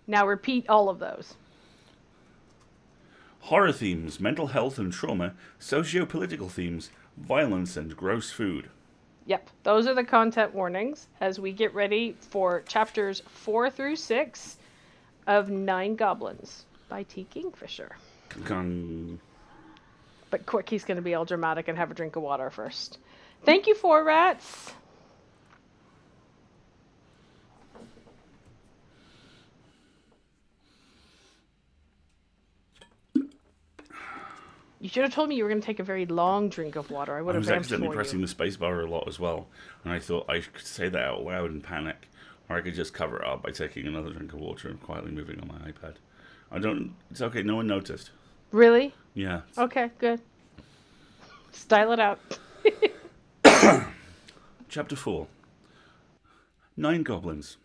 Now repeat all of those. Horror themes, mental health and trauma, socio-political themes, violence and gross food. Yep, those are the content warnings as we get ready for chapters 4 through 6 of Nine Goblins by T. Kingfisher. Kung. But quick, he's going to be all dramatic and have a drink of water first. Thank you, Four Rats. You should have told me you were going to take a very long drink of water. I would I have was vamped accidentally for pressing you. the spacebar a lot as well, and I thought I could say that out loud and panic, or I could just cover it up by taking another drink of water and quietly moving on my iPad. I don't. It's okay. No one noticed. Really? Yeah. Okay, good. Style it out. Chapter 4. Nine Goblins.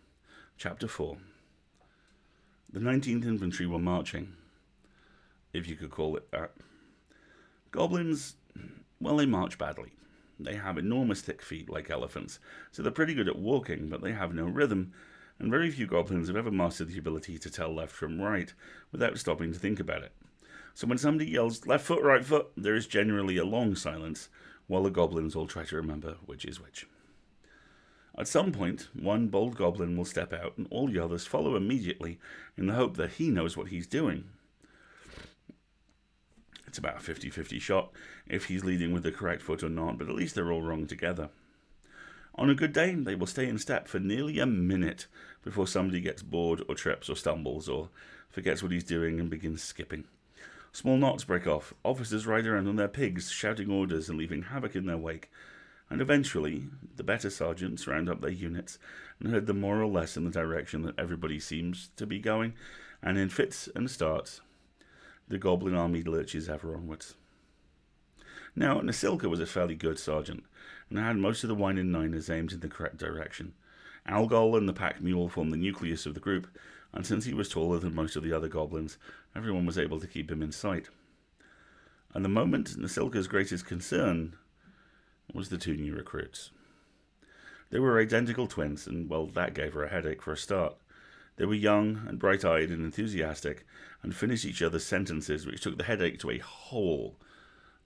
Chapter 4. The 19th Infantry were marching, if you could call it that. Goblins, well, they march badly. They have enormous thick feet like elephants, so they're pretty good at walking, but they have no rhythm, and very few goblins have ever mastered the ability to tell left from right without stopping to think about it. So when somebody yells, left foot, right foot, there is generally a long silence, while the goblins all try to remember which is which. At some point, one bold goblin will step out, and all the others follow immediately in the hope that he knows what he's doing. It's about a 50-50 shot if he's leading with the correct foot or not, but at least they're all wrong together. On a good day, they will stay in step for nearly a minute before somebody gets bored or trips or stumbles or forgets what he's doing and begins skipping. Small knots break off, officers ride around on their pigs, shouting orders and leaving havoc in their wake, and eventually the better sergeants round up their units and head them more or less in the direction that everybody seems to be going, and in fits and starts, the goblin army lurches ever onwards. Now, Nasilka was a fairly good sergeant, and had most of the wine and niners aimed in the correct direction. Algol and the pack mule formed the nucleus of the group, and since he was taller than most of the other goblins, everyone was able to keep him in sight. At the moment, Nasilka's greatest concern was the two new recruits. They were identical twins, and, well, that gave her a headache for a start. They were young and bright-eyed and enthusiastic, and finished each other's sentences, which took the headache to a whole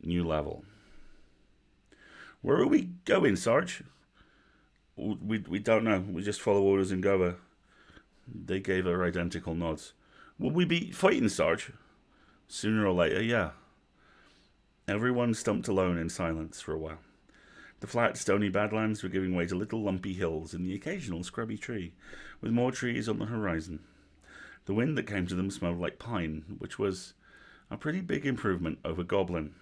new level. Where are we going, Sarge? We don't know. We just follow orders and go. They gave her identical nods. Will we be fighting, Sarge? Sooner or later, yeah. Everyone stumped alone in silence for a while. The flat, stony badlands were giving way to little lumpy hills and the occasional scrubby tree, with more trees on the horizon. The wind that came to them smelled like pine, which was a pretty big improvement over goblin.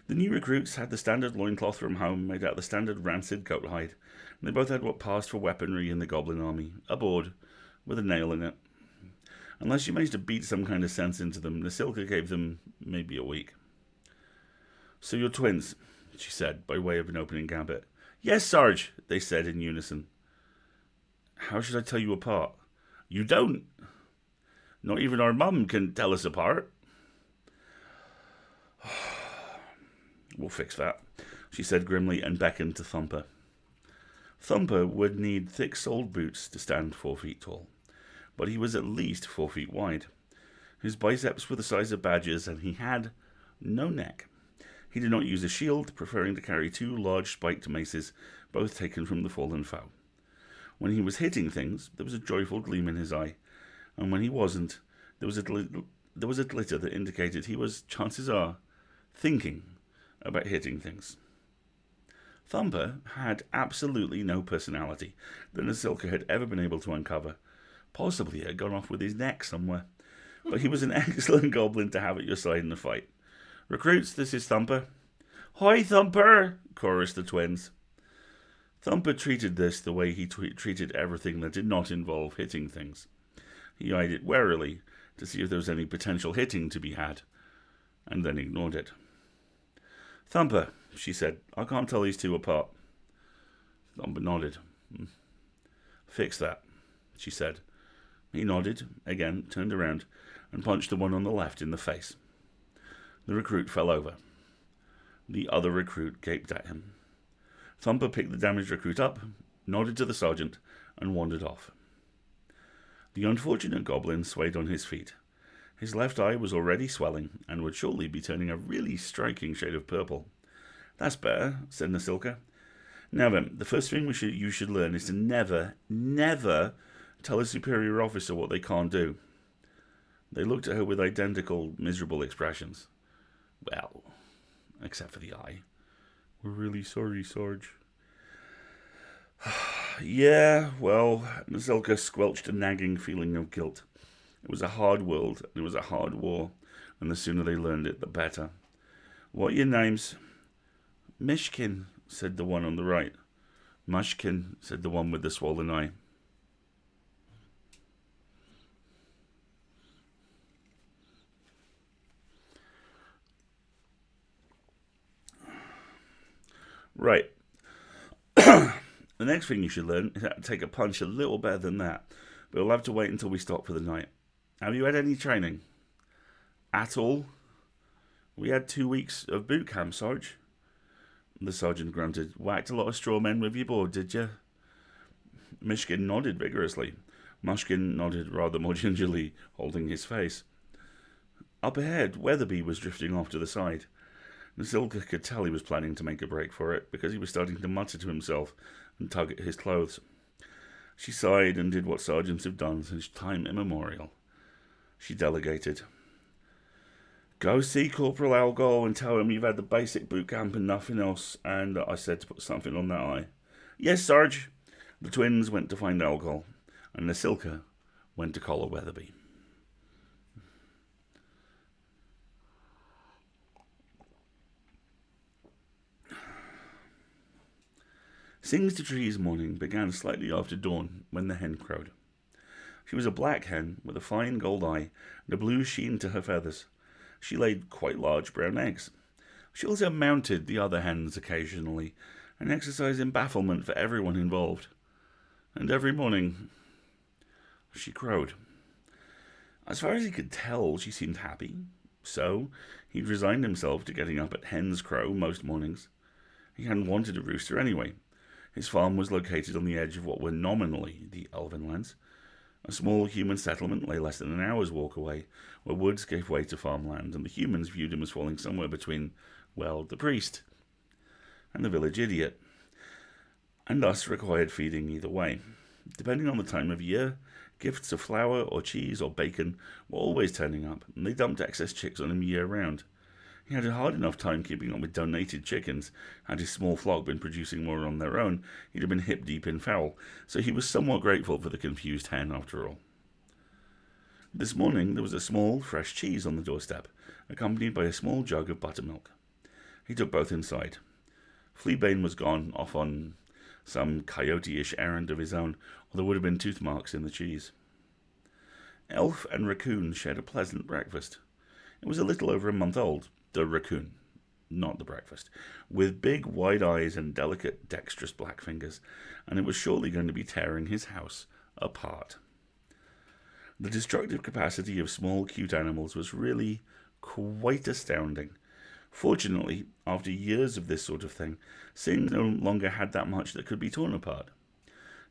The new recruits had the standard loincloth from home, made out of the standard rancid coat hide, and they both had what passed for weaponry in the goblin army, a board with a nail in it. Unless you managed to beat some kind of sense into them, Nasilka gave them maybe a week. So you're twins, she said, by way of an opening gambit. Yes, Sarge, they said in unison. How should I tell you apart? You don't. Not even our mum can tell us apart. We'll fix that, she said grimly and beckoned to Thumper. Thumper would need thick-soled boots to stand 4 feet tall, but he was at least 4 feet wide. His biceps were the size of badgers, and he had no neck. He did not use a shield, preferring to carry 2 large spiked maces, both taken from the fallen foe. When he was hitting things, there was a joyful gleam in his eye, and when he wasn't, there was a glitter that indicated he was, chances are, thinking about hitting things. Thumper had absolutely no personality that Nasilka had ever been able to uncover. Possibly it had gone off with his neck somewhere. But he was an excellent goblin to have at your side in the fight. Recruits, this is Thumper. Hi, Thumper, chorused the twins. Thumper treated this the way he treated everything that did not involve hitting things. He eyed it warily to see if there was any potential hitting to be had, and then ignored it. Thumper, she said, I can't tell these two apart. Thumper nodded. Fix that, she said. He nodded, again, turned around, and punched the one on the left in the face. The recruit fell over. The other recruit gaped at him. Thumper picked the damaged recruit up, nodded to the sergeant, and wandered off. The unfortunate goblin swayed on his feet. His left eye was already swelling, and would shortly be turning a really striking shade of purple. "That's better," said Nasilka. "Now then, the first thing you should learn is to never, never tell a superior officer what they can't do." They looked at her with identical, miserable expressions. "Well, except for the eye. We're really sorry, Sarge." "Yeah, well," Nasilka squelched a nagging feeling of guilt. It was a hard world, and it was a hard war, and the sooner they learned it, the better. "What are your names?" "Mishkin," said the one on the right. "Mushkin," said the one with the swollen eye. Right. The next thing you should learn is how to take a punch a little better than that, but we'll have to wait until we stop for the night. Have you had any training? At all? We had 2 weeks of boot camp, Sarge. The sergeant grunted. Whacked a lot of straw men with your board, did you? Mishkin nodded vigorously. Mushkin nodded rather more gingerly, holding his face. Up ahead, Weatherby was drifting off to the side. Nasilka could tell he was planning to make a break for it, because he was starting to mutter to himself and tug at his clothes. She sighed and did what sergeants have done since time immemorial. She delegated. "Go see Corporal Algol and tell him you've had the basic boot camp and nothing else, and I said to put something on that eye." "Yes, Sarge." The twins went to find Algol, and Nasilka went to collar Weatherby. Sings to Tree's morning began slightly after dawn when the hen crowed. She was a black hen with a fine gold eye and a blue sheen to her feathers. She laid quite large brown eggs. She also mounted the other hens occasionally, an exercise in bafflement for everyone involved. And every morning she crowed. As far as he could tell, she seemed happy. So he'd resigned himself to getting up at hen's crow most mornings. He hadn't wanted a rooster anyway. His farm was located on the edge of what were nominally the Elven lands. A small human settlement lay less than an hour's walk away, where woods gave way to farmland, and the humans viewed him as falling somewhere between, well, the priest and the village idiot, and thus required feeding either way. Depending on the time of year, gifts of flour or cheese or bacon were always turning up, and they dumped excess chicks on him year-round. He had a hard enough time keeping up with donated chickens. Had his small flock been producing more on their own, he'd have been hip-deep in fowl, so he was somewhat grateful for the confused hen after all. This morning there was a small, fresh cheese on the doorstep, accompanied by a small jug of buttermilk. He took both inside. Fleabane was gone, off on some coyote-ish errand of his own, or there would have been tooth marks in the cheese. Elf and Raccoon shared a pleasant breakfast. It was a little over a month old. The raccoon, not the breakfast, with big wide eyes and delicate dexterous black fingers, and it was surely going to be tearing his house apart. The destructive capacity of small cute animals was really quite astounding. Fortunately, after years of this sort of thing, Singh no longer had that much that could be torn apart.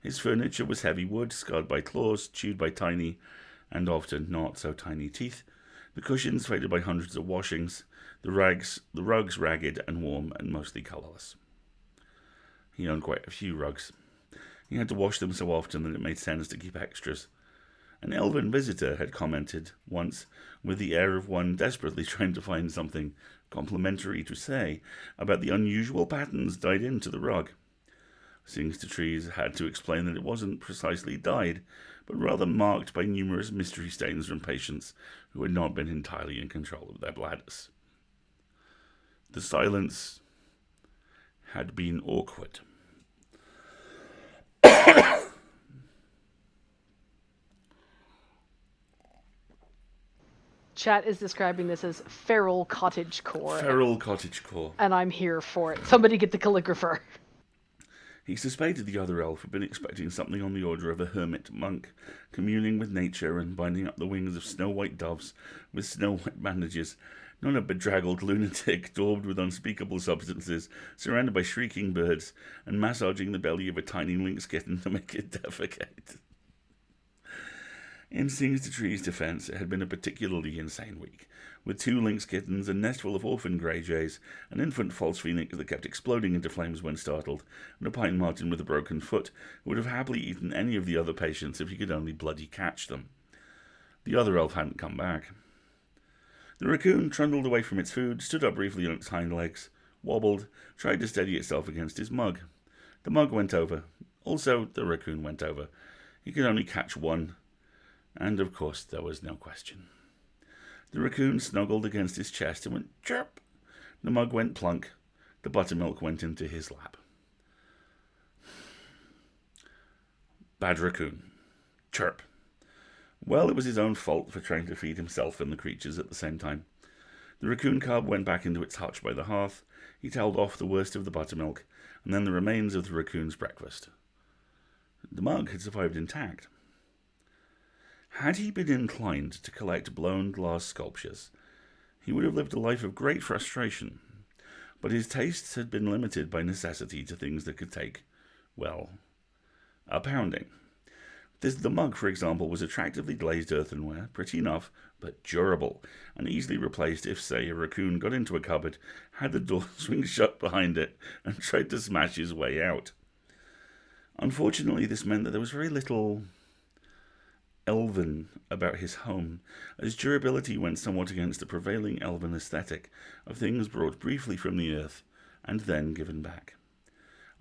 His furniture was heavy wood, scarred by claws, chewed by tiny, and often not so tiny teeth. The cushions faded by hundreds of washings, the rugs ragged and warm and mostly colourless. He owned quite a few rugs. He had to wash them so often that it made sense to keep extras. An elven visitor had commented once, with the air of one desperately trying to find something complimentary to say, about the unusual patterns dyed into the rug. Sings to Trees had to explain that it wasn't precisely dyed, but rather marked by numerous mystery stains from patients who had not been entirely in control of their bladders. The silence had been awkward. Chat is describing this as feral cottagecore. Feral cottagecore. And I'm here for it. Somebody get the calligrapher. He suspected the other elf had been expecting something on the order of a hermit monk, communing with nature and binding up the wings of snow-white doves with snow-white bandages, not a bedraggled lunatic daubed with unspeakable substances, surrounded by shrieking birds, and massaging the belly of a tiny lynx kitten to make it defecate. In Sings the Tree's defence, it had been a particularly insane week, with 2 lynx kittens, a nest full of orphan grey jays, an infant false phoenix that kept exploding into flames when startled, and a pine marten with a broken foot who would have happily eaten any of the other patients if he could only bloody catch them. The other elf hadn't come back. The raccoon trundled away from its food, stood up briefly on its hind legs, wobbled, tried to steady itself against his mug. The mug went over. Also, the raccoon went over. He could only catch one, and of course there was no question. The raccoon snuggled against his chest and went chirp. The mug went plunk. The buttermilk went into his lap. Bad raccoon. Chirp. Well, it was his own fault for trying to feed himself and the creatures at the same time. The raccoon cub went back into its hutch by the hearth. He towelled off the worst of the buttermilk, and then the remains of the raccoon's breakfast. The mug had survived intact. Had he been inclined to collect blown glass sculptures, he would have lived a life of great frustration, but his tastes had been limited by necessity to things that could take, well, a pounding. The mug, for example, was attractively glazed earthenware, pretty enough, but durable, and easily replaced if, say, a raccoon got into a cupboard, had the door swing shut behind it, and tried to smash his way out. Unfortunately, this meant that there was very little elven about his home, as durability went somewhat against the prevailing elven aesthetic of things brought briefly from the earth and then given back.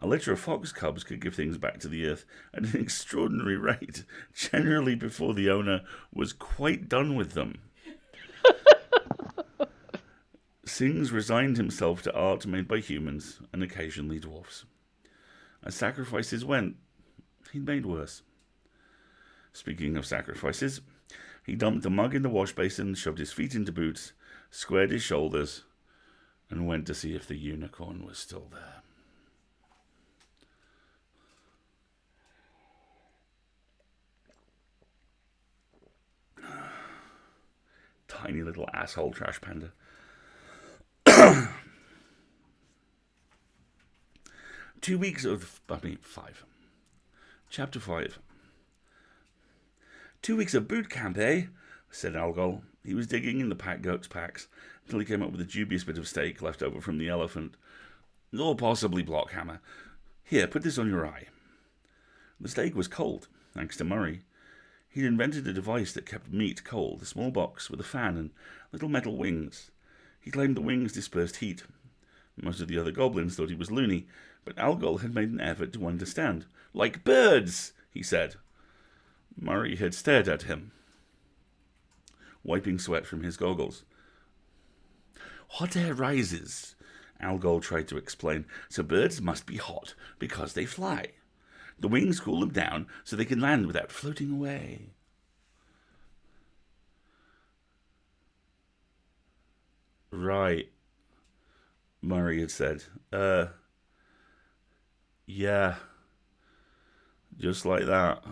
A litter of fox cubs could give things back to the earth at an extraordinary rate, generally before the owner was quite done with them. Sings resigned himself to art made by humans and occasionally dwarfs. As sacrifices went, he'd made worse. Speaking of sacrifices, he dumped the mug in the wash basin, shoved his feet into boots, squared his shoulders, and went to see if the unicorn was still there. Tiny little asshole trash panda. 2 weeks of... 5. Chapter 5. 2 weeks of boot camp, eh? Said Algol. He was digging in the pack goat's packs until he came up with a dubious bit of steak left over from the elephant. Or possibly blockhammer. Here, put this on your eye. The steak was cold, thanks to Murray. He'd invented a device that kept meat cold, a small box with a fan and little metal wings. He claimed the wings dispersed heat. Most of the other goblins thought he was loony, but Algol had made an effort to understand. Like birds, he said. Murray had stared at him, wiping sweat from his goggles. Hot air rises, Algol tried to explain, so birds must be hot because they fly. The wings cool them down so they can land without floating away. Right, Murray had said. Yeah, just like that.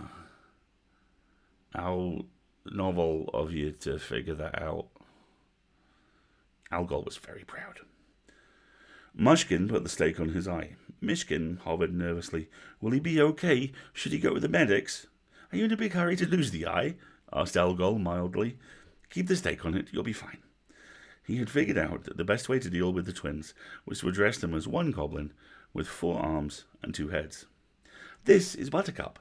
How novel of you to figure that out. Algol was very proud. Mushkin put the steak on his eye. Mishkin hovered nervously. Will he be okay? Should he go with the medics? Are you in a big hurry to lose the eye? Asked Algol mildly. Keep the steak on it, you'll be fine. He had figured out that the best way to deal with the twins was to address them as one goblin with 4 arms and 2 heads. This is Buttercup,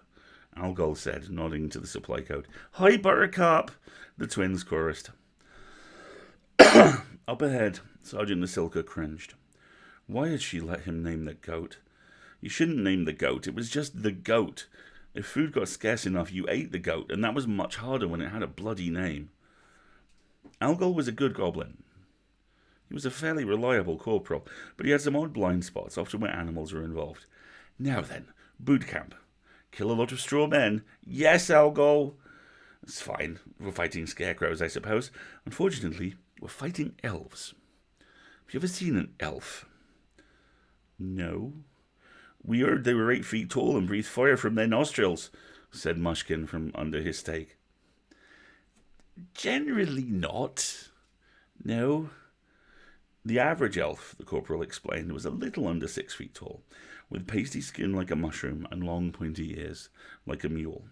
Algol said, nodding to the supply code. Hi, Buttercup, the twins chorused. Up ahead, Sergeant Nasilka cringed. Why had she let him name the goat? You shouldn't name the goat, it was just the goat. If food got scarce enough, you ate the goat, and that was much harder when it had a bloody name. Algol was a good goblin. He was a fairly reliable corporal, but he had some odd blind spots, often where animals were involved. Now then, boot camp. Kill a lot of straw men. Yes, Algol. It's fine. We're fighting scarecrows, I suppose. Unfortunately, we're fighting elves. Have you ever seen an elf? No. We heard they were 8 feet tall and breathed fire from their nostrils, said Mushkin from under his steak. Generally not. No. The average elf, the corporal explained, was a little under 6 feet tall, with pasty skin like a mushroom and long pointy ears, like a mule.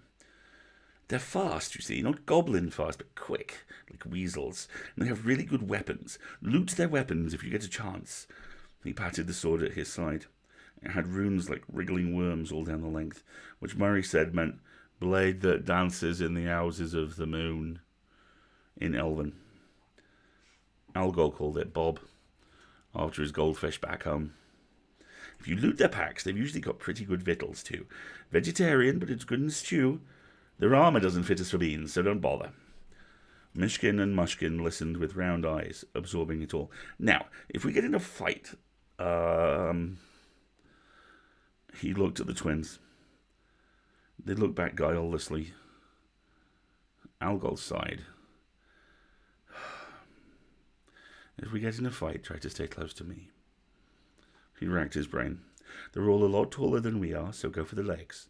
They're fast, you see, not goblin fast, but quick, like weasels. And they have really good weapons. Loot their weapons if you get a chance. He patted the sword at his side. It had runes like wriggling worms all down the length, which Murray said meant blade that dances in the houses of the moon in Elven. Algol called it Bob, after his goldfish back home. If you loot their packs, they've usually got pretty good victuals too. Vegetarian, but it's good in stew. Their armour doesn't fit us for beans, so don't bother. Mishkin and Mushkin listened with round eyes, absorbing it all. Now, if we get in a fight, he looked at the twins. They looked back guilelessly. Algol sighed. If we get in a fight, try to stay close to me. He racked his brain. They're all a lot taller than we are, so go for the legs.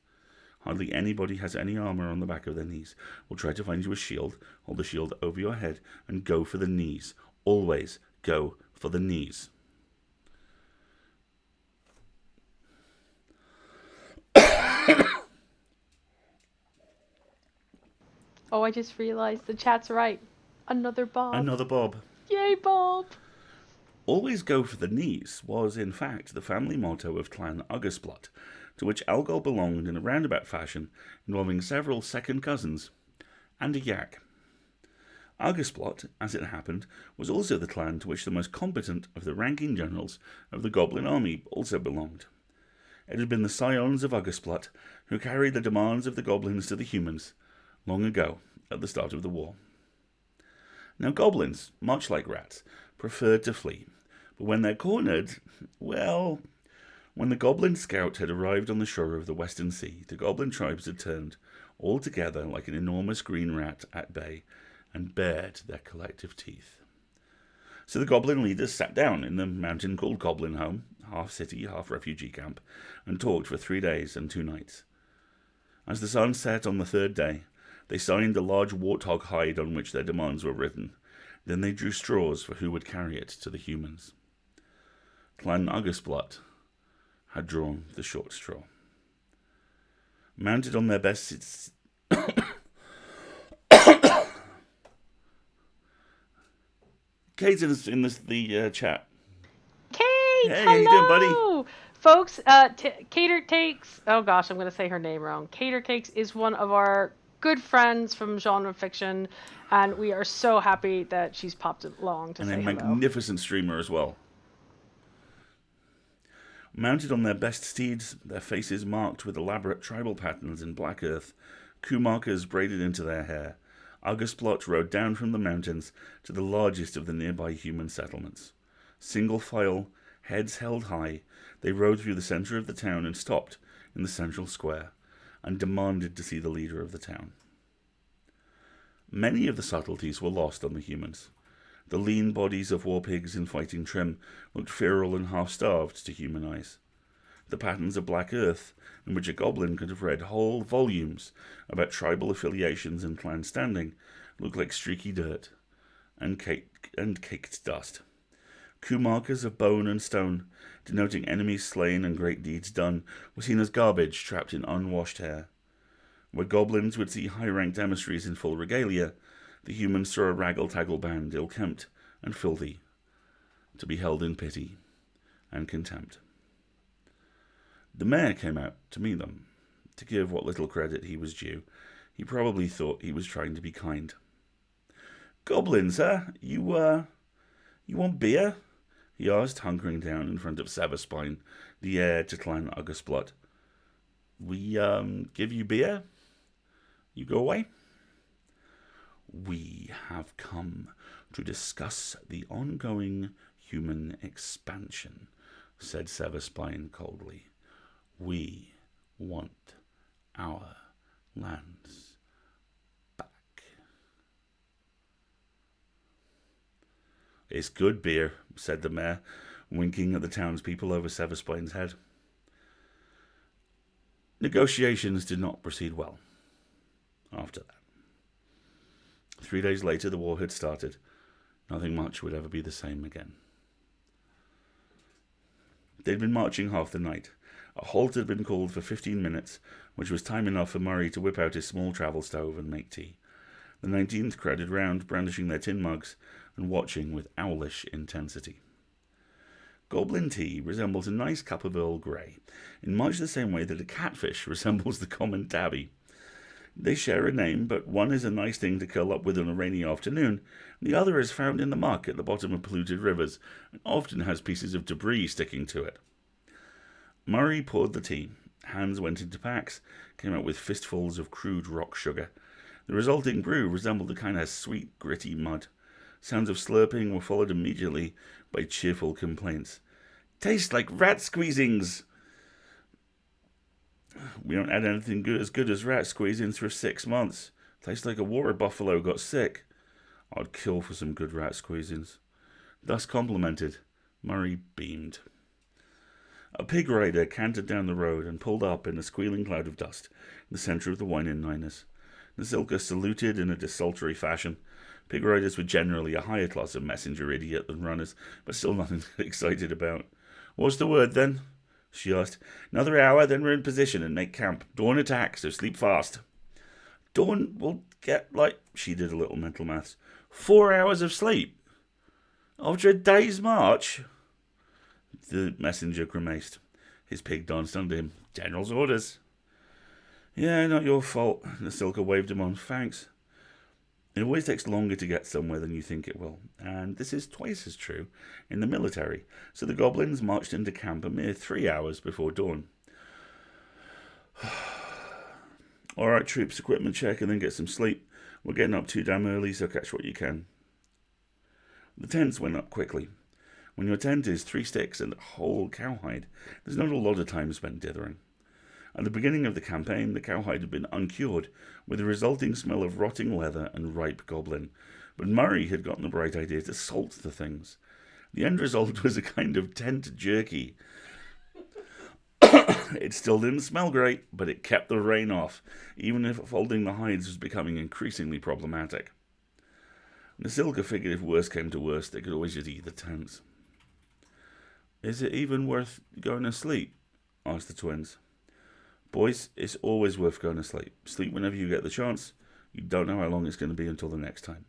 Hardly anybody has any armour on the back of their knees. We'll try to find you a shield, hold the shield over your head, and go for the knees. Always go for the knees. Oh, I just realized the chat's right. Another Bob. Another Bob. Yay, Bob! Always go for the knees was, in fact, the family motto of Clan Uggersplot, to which Algol belonged in a roundabout fashion, involving several second cousins and a yak. Uggersplot, as it happened, was also the clan to which the most competent of the ranking generals of the Goblin army also belonged. It had been the scions of Uggersplot who carried the demands of the goblins to the humans, long ago, at the start of the war. Now goblins, much like rats, preferred to flee, but when they're cornered, well, when the goblin scout had arrived on the shore of the Western Sea, the goblin tribes had turned all together like an enormous green rat at bay and bared their collective teeth. So the goblin leaders sat down in the mountain called Goblin Home, half city, half refugee camp, and talked for 3 days and 2 nights. As the sun set on the 3rd day, they signed the large warthog hide on which their demands were written. Then they drew straws for who would carry it to the humans. Clan Uggersplot had drawn the short straw. Mounted on their best... Kate's in the chat. Kate, hey, hello! How you doing, buddy? Folks, Cater Takes... Oh gosh, I'm going to say her name wrong. Cater Takes is one of our good friends from genre fiction, and we are so happy that she's popped along to say hello. And a magnificent streamer as well. Mounted on their best steeds, their faces marked with elaborate tribal patterns in black earth, coup markers braided into their hair, Uggersplot rode down from the mountains to the largest of the nearby human settlements. Single file, heads held high, they rode through the centre of the town and stopped in the central square, and demanded to see the leader of the town. Many of the subtleties were lost on the humans. The lean bodies of war pigs in fighting trim looked feral and half-starved to human eyes. The patterns of black earth, in which a goblin could have read whole volumes about tribal affiliations and clan standing, looked like streaky dirt and caked dust. Coup markers of bone and stone, denoting enemies slain and great deeds done, were seen as garbage trapped in unwashed hair. Where goblins would see high-ranked emissaries in full regalia, the humans saw a raggle-taggle band, ill-kempt and filthy, to be held in pity and contempt. The mayor came out to meet them. To give what little credit he was due, he probably thought he was trying to be kind. "Goblins, huh? You want beer?" he asked, hunkering down in front of Severspine, the heir to Clan Uggersplot. "We, give you beer? You go away?" "We have come to discuss the ongoing human expansion," said Severspine coldly. "We want our lands back." "It's good beer," said the mayor, winking at the townspeople over Severspine's head. Negotiations did not proceed well after that. 3 days later, the war had started. Nothing much would ever be the same again. They'd been marching half the night. A halt had been called for 15 minutes, which was time enough for Murray to whip out his small travel stove and make tea. The 19th crowded round, brandishing their tin mugs and watching with owlish intensity. Goblin tea resembles a nice cup of Earl Grey, in much the same way that a catfish resembles the common tabby. They share a name, but one is a nice thing to curl up with on a rainy afternoon, and the other is found in the muck at the bottom of polluted rivers, and often has pieces of debris sticking to it. Murray poured the tea. Hands went into packs, came out with fistfuls of crude rock sugar. The resulting brew resembled a kind of sweet, gritty mud. Sounds of slurping were followed immediately by cheerful complaints. Tastes like rat squeezings! We don't add anything as good as rat squeezings for 6 months. Tastes like a water buffalo got sick. I'd kill for some good rat squeezings. Thus complimented, Murray beamed. A pig rider cantered down the road and pulled up in a squealing cloud of dust in the centre of the Wine-in-Niners. Nasilka saluted in a desultory fashion. Pig riders were generally a higher class of messenger idiot than runners, but still nothing to get excited about. What's the word, then? She asked. Another hour, then we're in position and make camp. Dawn attack, so sleep fast. Dawn will get, she did a little mental maths, 4 hours of sleep. After a day's march? The messenger grimaced. His pig danced under him. General's orders. Yeah, not your fault. Nasilka waved him on. Thanks. It always takes longer to get somewhere than you think it will, and this is twice as true in the military, so the goblins marched into camp a mere 3 hours before dawn. All right, troops, equipment check and then get some sleep. We're getting up too damn early, so catch what you can. The tents went up quickly. When your tent is 3 sticks and a whole cowhide, there's not a lot of time spent dithering. At the beginning of the campaign, the cowhide had been uncured, with a resulting smell of rotting leather and ripe goblin, but Murray had gotten the bright idea to salt the things. The end result was a kind of tent jerky. It still didn't smell great, but it kept the rain off, even if folding the hides was becoming increasingly problematic. Nasilka figured if worse came to worse, they could always just eat the tents. Is it even worth going to sleep? Asked the twins. Boys, it's always worth going to sleep. Sleep whenever you get the chance. You don't know how long it's going to be until the next time.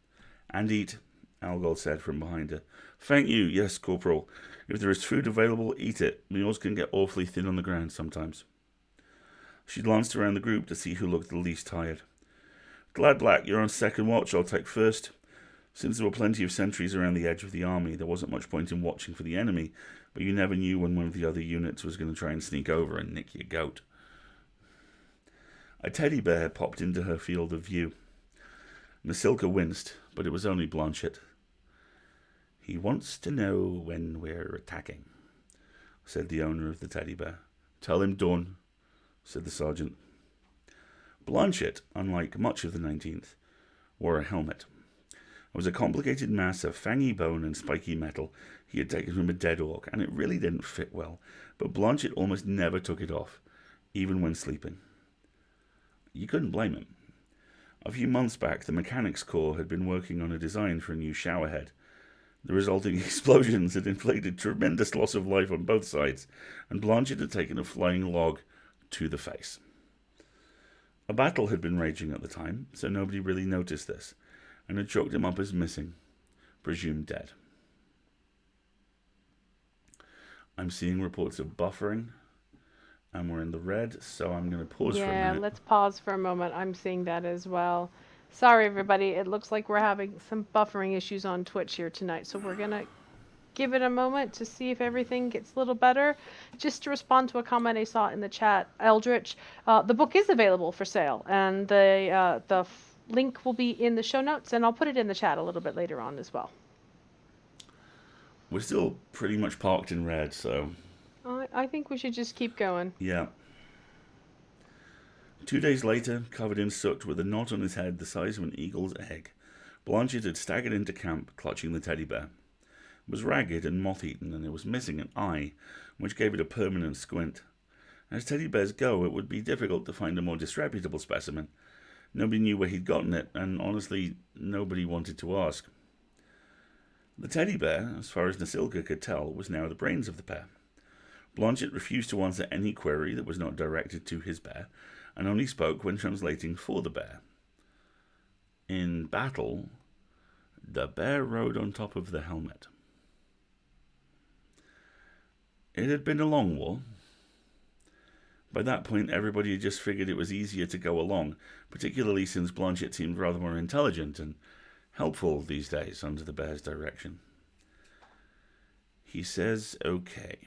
And eat, Algold said from behind her. Thank you, yes, Corporal. If there is food available, eat it. Meals can get awfully thin on the ground sometimes. She glanced around the group to see who looked the least tired. Glad Black, you're on second watch, I'll take first. Since there were plenty of sentries around the edge of the army, there wasn't much point in watching for the enemy, but you never knew when one of the other units was going to try and sneak over and nick your goat. A teddy bear popped into her field of view. Nasilka winced, but it was only Blanchett. He wants to know when we're attacking, said the owner of the teddy bear. Tell him Dawn, said the sergeant. Blanchett, unlike much of the 19th, wore a helmet. It was a complicated mass of fangy bone and spiky metal he had taken from a dead orc, and it really didn't fit well, but Blanchett almost never took it off, even when sleeping. You couldn't blame him. A few months back, the Mechanics Corps had been working on a design for a new showerhead. The resulting explosions had inflicted tremendous loss of life on both sides, and Blanchett had taken a flying log to the face. A battle had been raging at the time, so nobody really noticed this, and had chalked him up as missing, presumed dead. I'm seeing reports of buffering, and we're in the red, so I'm going to pause for a minute. Yeah, let's pause for a moment. I'm seeing that as well. Sorry, everybody. It looks like we're having some buffering issues on Twitch here tonight, so we're going to give it a moment to see if everything gets a little better. Just to respond to a comment I saw in the chat, Eldritch, the book is available for sale, and the link will be in the show notes, and I'll put it in the chat a little bit later on as well. We're still pretty much parked in red, so... I think we should just keep going. Yeah. 2 days later, covered in soot with a knot on his head the size of an eagle's egg, Blanchett had staggered into camp, clutching the teddy bear. It was ragged and moth-eaten, and it was missing an eye, which gave it a permanent squint. As teddy bears go, it would be difficult to find a more disreputable specimen. Nobody knew where he'd gotten it, and honestly, nobody wanted to ask. The teddy bear, as far as Nasilka could tell, was now the brains of the pair. Blanchett refused to answer any query that was not directed to his bear, and only spoke when translating for the bear. In battle, the bear rode on top of the helmet. It had been a long war. By that point, everybody had just figured it was easier to go along, particularly since Blanchett seemed rather more intelligent and helpful these days under the bear's direction. "He says okay,"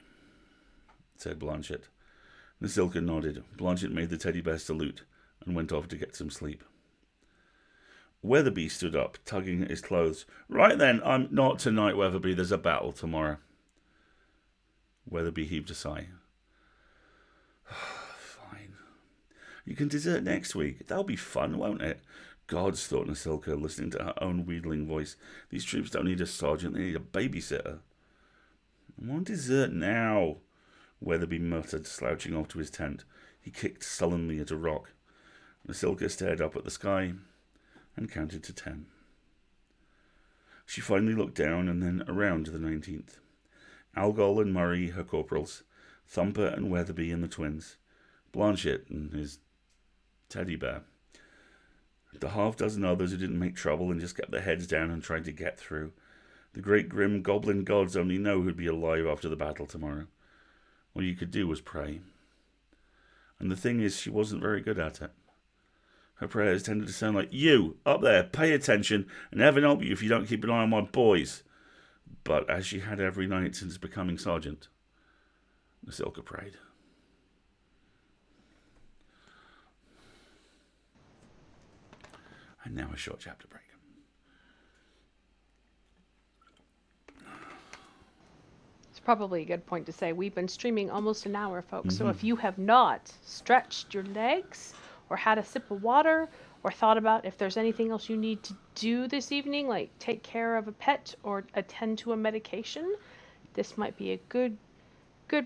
said Blanchett. Nasilka nodded. Blanchett made the teddy bear salute and went off to get some sleep. Weatherby stood up, tugging at his clothes. "Right then, I'm not tonight, Weatherby. There's a battle tomorrow." Weatherby heaved a sigh. "Fine. You can desert next week. That'll be fun, won't it?" "Gods," thought Nasilka, listening to her own wheedling voice. "These troops don't need a sergeant, they need a babysitter." "I won't desert now," Weatherby muttered, slouching off to his tent. He kicked sullenly at a rock. Nasilka stared up at the sky and counted to 10. She finally looked down and then around to the 19th. Algol and Murray, her corporals, Thumper and Weatherby and the twins, Blanchett and his teddy bear, the half-dozen others who didn't make trouble and just kept their heads down and tried to get through. The great grim goblin gods only know who'd be alive after the battle tomorrow. All you could do was pray. And the thing is, she wasn't very good at it. Her prayers tended to sound like, "You, up there, pay attention, and heaven help you if you don't keep an eye on my boys." But as she had every night since becoming sergeant, Nasilka prayed. And now a short chapter break. It's probably a good point to say we've been streaming almost an hour, folks. So if you have not stretched your legs or had a sip of water or thought about if there's anything else you need to do this evening, like take care of a pet or attend to a medication, this might be a good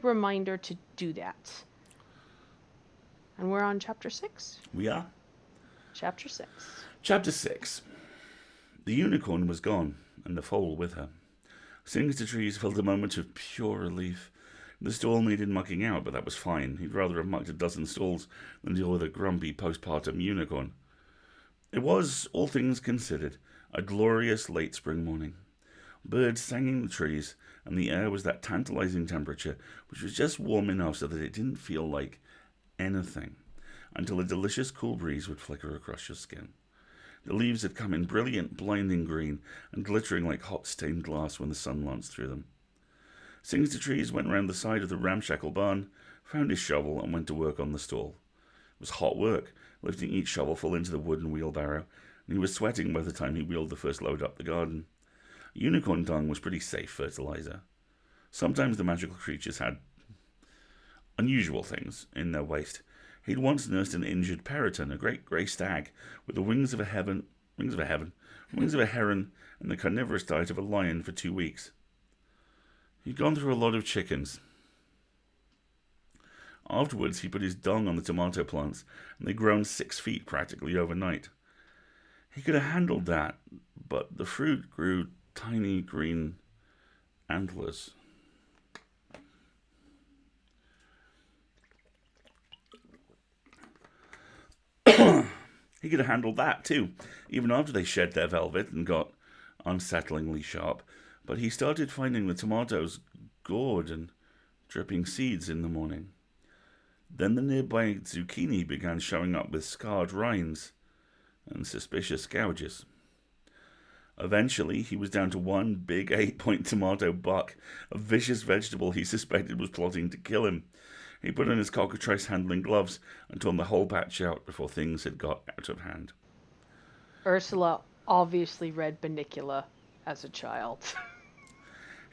reminder to do that. And we're on chapter 6. We are. Chapter 6. Chapter 6. The unicorn was gone, and the foal with her. Singster Trees felt a moment of pure relief. The stall needed mucking out, but that was fine. He'd rather have mucked a dozen stalls than deal with a grumpy postpartum unicorn. It was, all things considered, a glorious late spring morning. Birds sang in the trees, and the air was that tantalizing temperature which was just warm enough so that it didn't feel like anything, until a delicious cool breeze would flicker across your skin. The leaves had come in brilliant, blinding green and glittering like hot stained glass when the sun lanced through them. Singster Trees went round the side of the ramshackle barn, found his shovel, and went to work on the stall. It was hot work, lifting each shovelful into the wooden wheelbarrow, and he was sweating by the time he wheeled the first load up the garden. Unicorn dung was pretty safe fertilizer. Sometimes the magical creatures had unusual things in their waste. He'd once nursed an injured peryton, a great grey stag, with the wings of a heron, and the carnivorous diet of a lion for 2 weeks. He'd gone through a lot of chickens. Afterwards, he put his dung on the tomato plants, and they'd grown 6 feet practically overnight. He could have handled that, but the fruit grew tiny green antlers. He could have handled that too, even after they shed their velvet and got unsettlingly sharp. But he started finding the tomatoes gored and dripping seeds in the morning. Then the nearby zucchini began showing up with scarred rinds and suspicious gouges. Eventually, he was down to one big 8-point tomato buck, a vicious vegetable he suspected was plotting to kill him. He put on his cockatrice handling gloves and torn the whole batch out before things had got out of hand. Ursula obviously read Bunnicula as a child.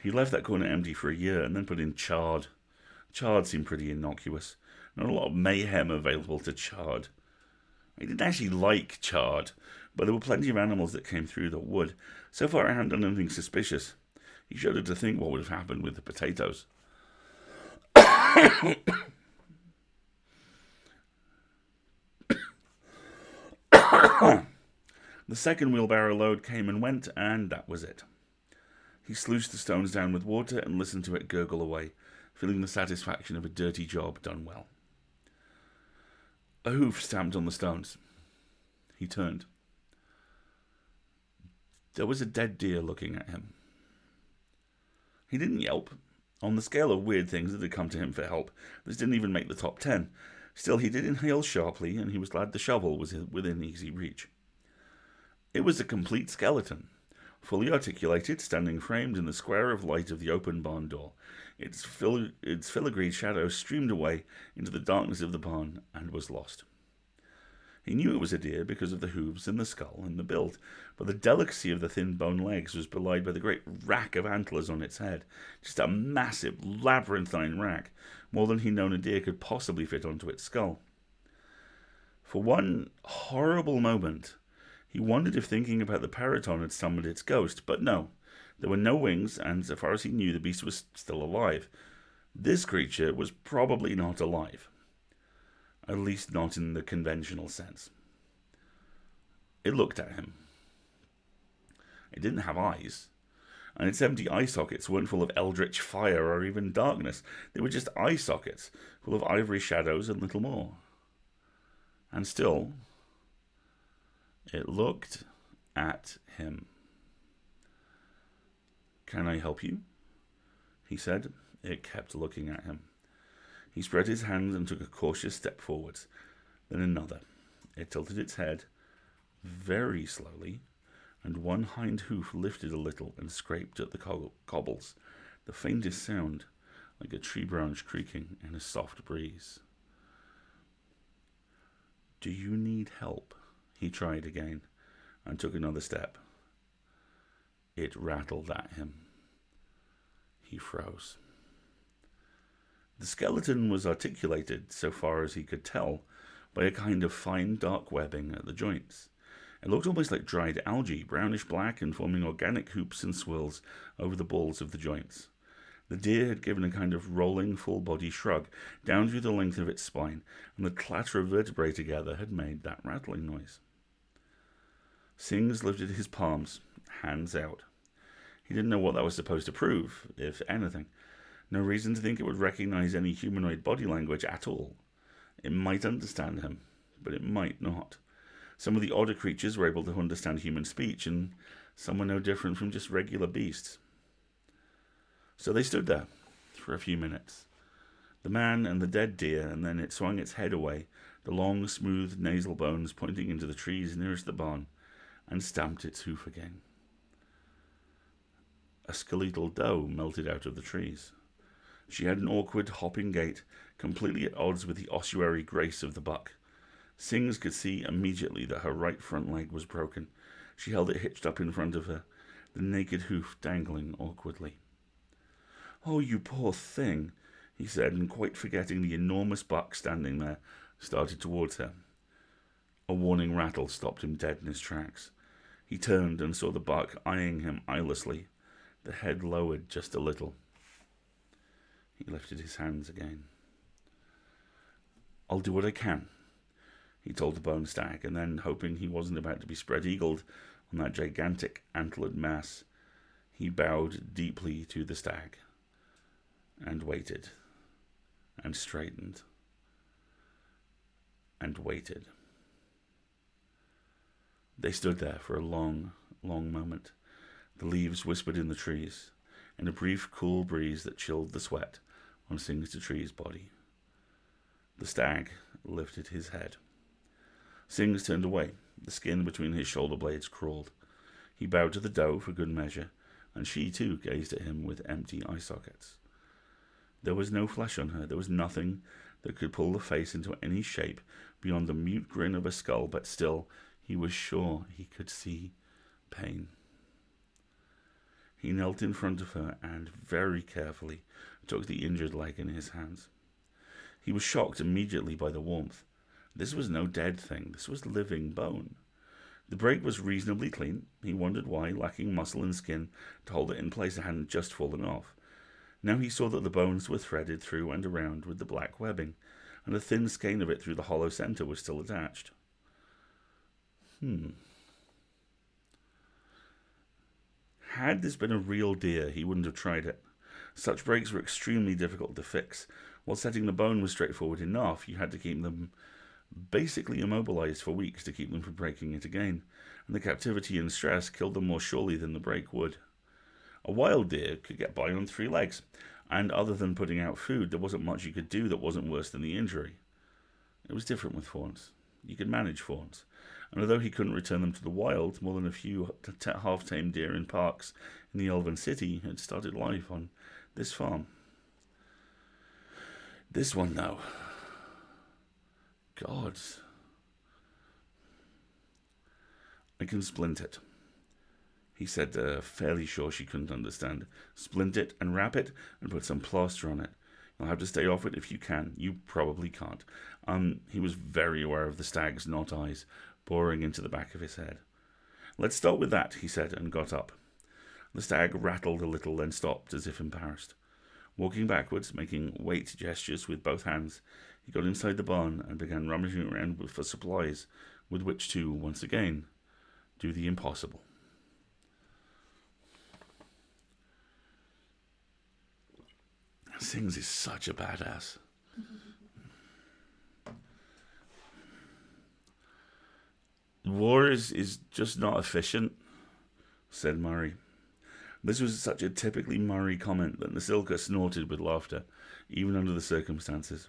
He left that corner empty for a year and then put in chard. Chard seemed pretty innocuous. Not a lot of mayhem available to chard. He didn't actually like chard, but there were plenty of animals that came through that would. So far I hadn't done anything suspicious. He shuddered to think what would have happened with the potatoes. The second wheelbarrow load came and went, and that was it. He sluiced the stones down with water and listened to it gurgle away. feeling the satisfaction of a dirty job done well. A hoof stamped on the stones. He turned. There was a dead deer looking at him. He didn't yelp. On the scale of weird things that had come to him for help, this didn't even make the top 10. Still, he did inhale sharply, and he was glad the shovel was within easy reach. It was a complete skeleton, fully articulated, standing framed in the square of light of the open barn door. Its filigreed shadow streamed away into the darkness of the barn and was lost. He knew it was a deer because of the hooves and the skull and the build, but the delicacy of the thin bone legs was belied by the great rack of antlers on its head. Just a massive, labyrinthine rack, more than he'd known a deer could possibly fit onto its skull. For one horrible moment, he wondered if thinking about the Periton had summoned its ghost, but no. There were no wings, and so far as he knew, the beast was still alive. This creature was probably not alive. At least not in the conventional sense. It looked at him. It didn't have eyes, and its empty eye sockets weren't full of eldritch fire or even darkness. They were just eye sockets, full of ivory shadows and little more. And still, it looked at him. "Can I help you?" he said. It kept looking at him. He spread his hands and took a cautious step forwards, then another. It tilted its head very slowly, and one hind hoof lifted a little and scraped at the cobbles, the faintest sound, like a tree branch creaking in a soft breeze. "Do you need help?" He tried again, and took another step. It rattled at him. He froze. The skeleton was articulated, so far as he could tell, by a kind of fine dark webbing at the joints. It looked almost like dried algae, brownish-black and forming organic hoops and swirls over the balls of the joints. The deer had given a kind of rolling full-body shrug down through the length of its spine, and the clatter of vertebrae together had made that rattling noise. Sings lifted his palms, hands out. He didn't know what that was supposed to prove, if anything. No reason to think it would recognize any humanoid body language at all. It might understand him, but it might not. Some of the odder creatures were able to understand human speech, and some were no different from just regular beasts. So they stood there for a few minutes. The man and the dead deer, and then it swung its head away, the long, smooth nasal bones pointing into the trees nearest the barn, and stamped its hoof again. A skeletal doe melted out of the trees. She had an awkward, hopping gait, completely at odds with the ossuary grace of the buck. Sings could see immediately that her right front leg was broken. She held it hitched up in front of her, the naked hoof dangling awkwardly. "Oh, you poor thing," he said, and quite forgetting the enormous buck standing there, started towards her. A warning rattle stopped him dead in his tracks. He turned and saw the buck eyeing him eyelessly, the head lowered just a little. He lifted his hands again. "I'll do what I can," he told the bone stag, and then, hoping he wasn't about to be spread-eagled on that gigantic antlered mass, he bowed deeply to the stag, and waited, and straightened, and waited. They stood there for a long, long moment. The leaves whispered in the trees, in a brief, cool breeze that chilled the sweat on Sings the tree's body. The stag lifted his head. Sings turned away. The skin between his shoulder blades crawled. He bowed to the doe for good measure, and she too gazed at him with empty eye sockets. There was no flesh on her. There was nothing that could pull the face into any shape beyond the mute grin of a skull, but still he was sure he could see pain. He knelt in front of her and, very carefully, took the injured leg in his hands. He was shocked immediately by the warmth. This was no dead thing. This was living bone. The break was reasonably clean. He wondered why, lacking muscle and skin to hold it in place, it hadn't just fallen off. Now he saw that the bones were threaded through and around with the black webbing, and a thin skein of it through the hollow centre was still attached. Had this been a real deer, he wouldn't have tried it. Such breaks were extremely difficult to fix. While setting the bone was straightforward enough, you had to keep them basically immobilized for weeks to keep them from breaking it again, and the captivity and stress killed them more surely than the break would. A wild deer could get by on 3 legs, and other than putting out food, there wasn't much you could do that wasn't worse than the injury. It was different with fawns. You could manage fawns, and although he couldn't return them to the wild, more than a few half-tamed deer in parks in the Elven City had started life on this farm. This one, though. God. I can splint it, he said, fairly sure she couldn't understand. Splint it and wrap it and put some plaster on it. You'll have to stay off it if you can. You probably can't. He was very aware of the stag's knot eyes boring into the back of his head. Let's start with that, he said, and got up. The stag rattled a little, then stopped as if embarrassed. Walking backwards, making weight gestures with both hands, he got inside the barn and began rummaging around for supplies with which to, once again, do the impossible. Sings is such a badass. War is just not efficient, said Murray. This was such a typically Murray comment that Nasilka snorted with laughter, even under the circumstances.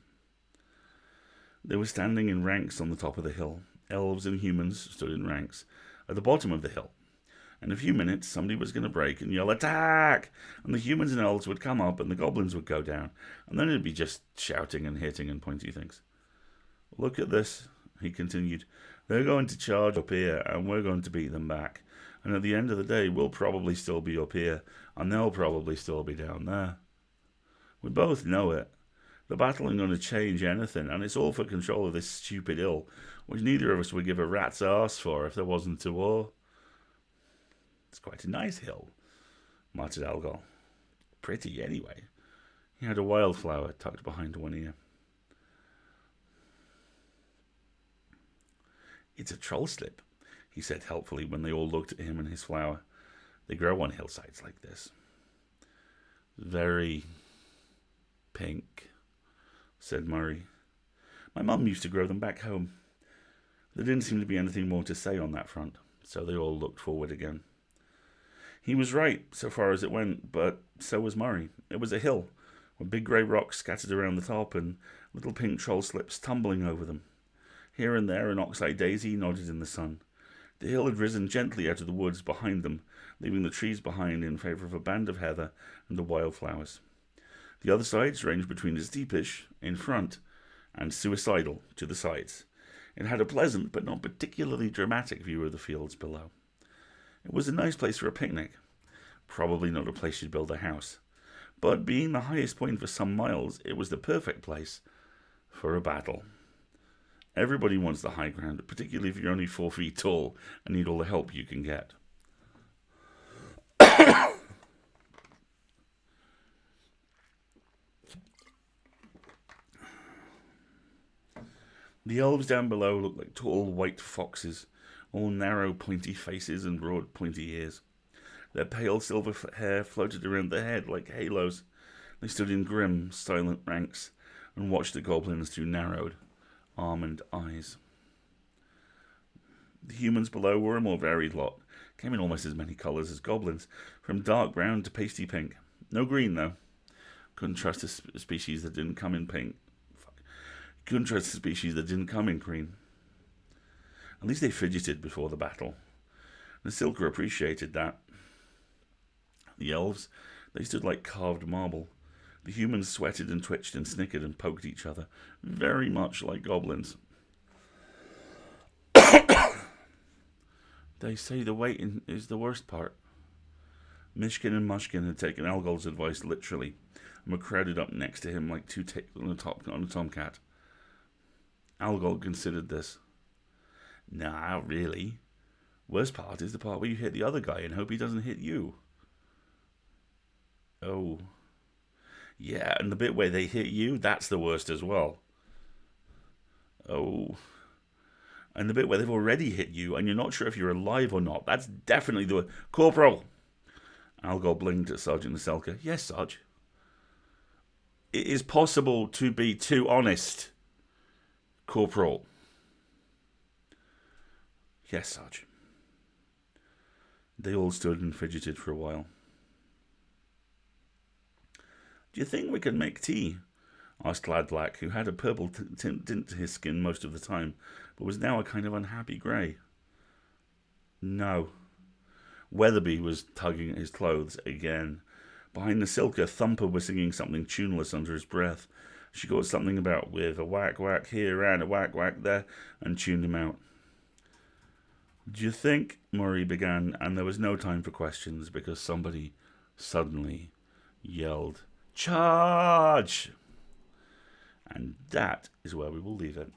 They were standing in ranks on the top of the hill. Elves and humans stood in ranks at the bottom of the hill. In a few minutes, somebody was going to break and yell, "Attack!" And the humans and elves would come up and the goblins would go down. And then it'd be just shouting and hitting and pointy things. Look at this, he continued. They're going to charge up here and we're going to beat them back. And at the end of the day, we'll probably still be up here and they'll probably still be down there. We both know it. The battle ain't going to change anything, and it's all for control of this stupid hill, which neither of us would give a rat's arse for if there wasn't a war. It's quite a nice hill, muttered Algol. Pretty, anyway. He had a wildflower tucked behind one ear. It's a troll slip, he said helpfully when they all looked at him and his flower. They grow on hillsides like this. Very pink, said Murray. My mum used to grow them back home. There didn't seem to be anything more to say on that front, so they all looked forward again. He was right, so far as it went, but so was Murray. It was a hill, with big grey rocks scattered around the top and little pink troll slips tumbling over them. Here and there an ox-eye daisy nodded in the sun. The hill had risen gently out of the woods behind them, leaving the trees behind in favour of a band of heather and the wildflowers. The other sides ranged between steepish in front and suicidal to the sides. It had a pleasant but not particularly dramatic view of the fields below. It was a nice place for a picnic. Probably not a place you'd build a house. But being the highest point for some miles, it was the perfect place for a battle. Everybody wants the high ground, particularly if you're only 4 feet tall and need all the help you can get. The elves down below looked like tall white foxes, all narrow pointy faces and broad pointy ears. Their pale silver hair floated around their head like halos. They stood in grim, silent ranks and watched the goblins through narrowed, almond eyes. The humans below were a more varied lot, came in almost as many colours as goblins, from dark brown to pasty pink. No green, though. Couldn't trust a species that didn't come in pink. Couldn't trust a species that didn't come in green. At least they fidgeted before the battle. Nasilka appreciated that. The elves, they stood like carved marble. The humans sweated and twitched and snickered and poked each other, very much like goblins. They say the waiting is the worst part. Mishkin and Mushkin had taken Algol's advice literally and were crowded up next to him like two ticks on a tomcat. Algol considered this. Nah, really. Worst part is the part where you hit the other guy and hope he doesn't hit you. Oh. Yeah, and the bit where they hit you, that's the worst as well. Oh. And the bit where they've already hit you and you're not sure if you're alive or not, that's definitely the worst. Corporal! Algol blinked at Sergeant Naselka. Yes, Sarge. It is possible to be too honest, Corporal. Yes, Sarge. They all stood and fidgeted for a while. Do you think we can make tea? Asked Lad Black, who had a purple tint to his skin most of the time, but was now a kind of unhappy grey. No. Weatherby was tugging at his clothes again. Behind the silker, Thumper was singing something tuneless under his breath. She got something about with a whack whack here and a whack whack there, and tuned him out. Do you think, Murray began, and there was no time for questions because somebody suddenly yelled, "Charge!" And that is where we will leave it.